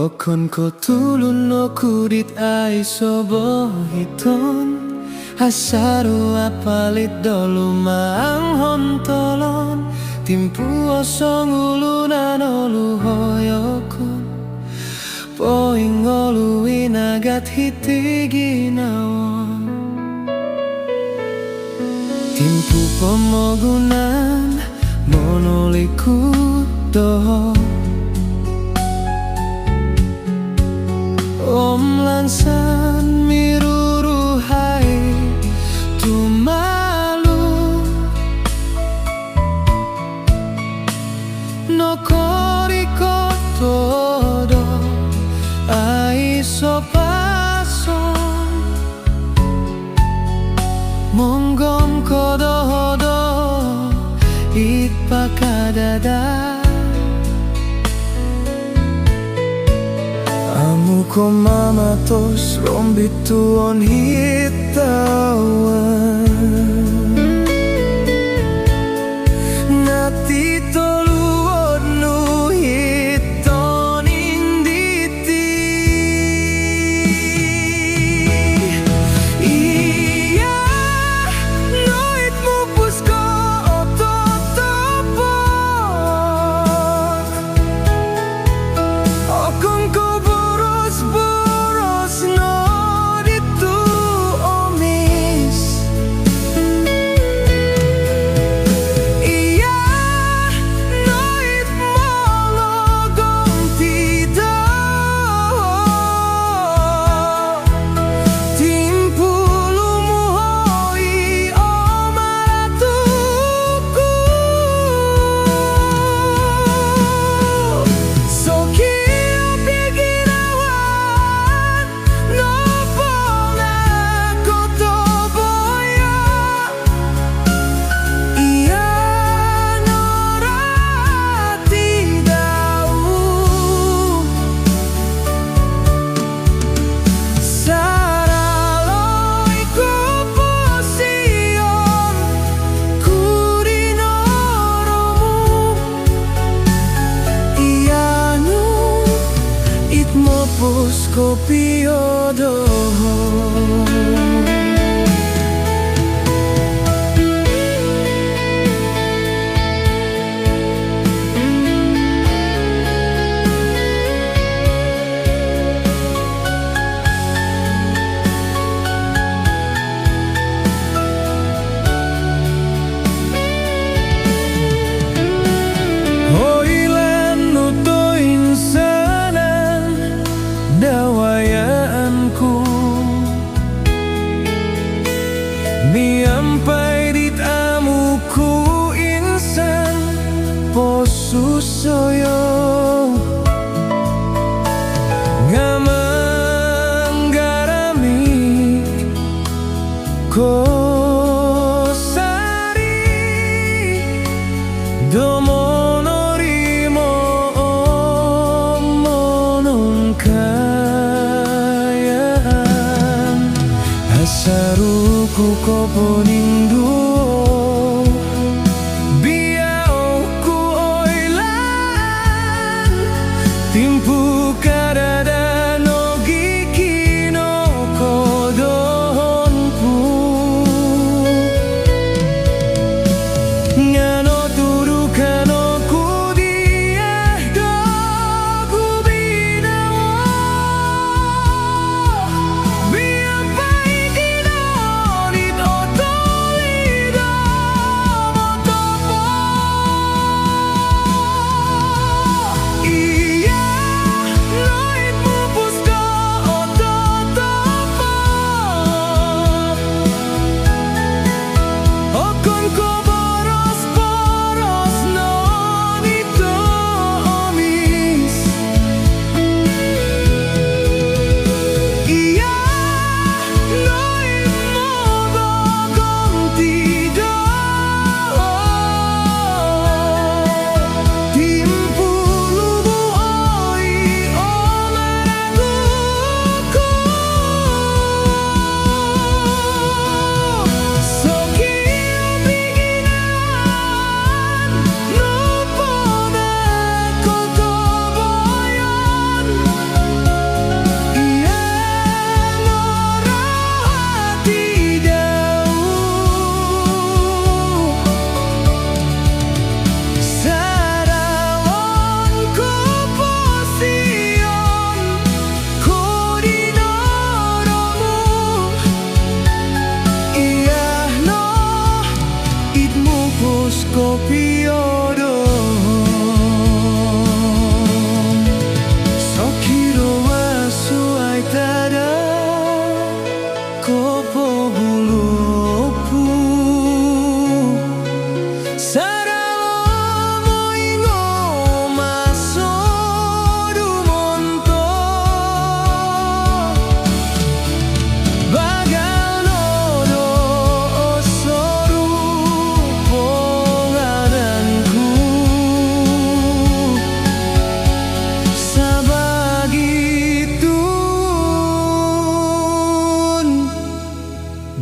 Okon ko tulun no kudit ay sobo hiton Hasaru apalit dolu maang hontolon Timpu osong ulunan olu hoyokon Poing olu inagat hitigi nawon Timpu pemogunan monoliku doho Om lansan miruru hai tumalu No koriko todo ai sopason Monggom kododo ipakadada Amuko mamatos rombituon hitawan Nati toluon nu hiton inditi Iya noit mupus ko ototopon Okong ko boros no ditu omis Iya noit mologong tidak Timpulumu hoi omaratuku Sokio pigirawan Nopona kotoboya Iya norati dau Saraloi kupusion Kurinoromu Iya nu itmopus kopiodoho Hoilan nutoin sanan dawayaanku Niampai dit amuku insan posusoyo Ngamanggarami kosari Domonorimo monongkayaan Hasaruku koponinduo Biauku oilan Timpu kadada no giki no kodonku Ngano turukano kudia dogu binawo Biampai dinonit otolido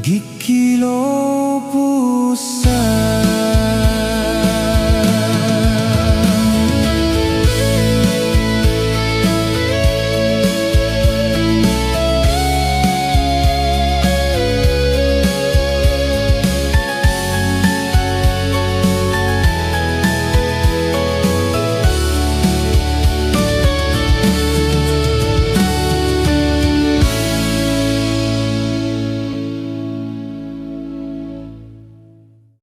Gikilo pusat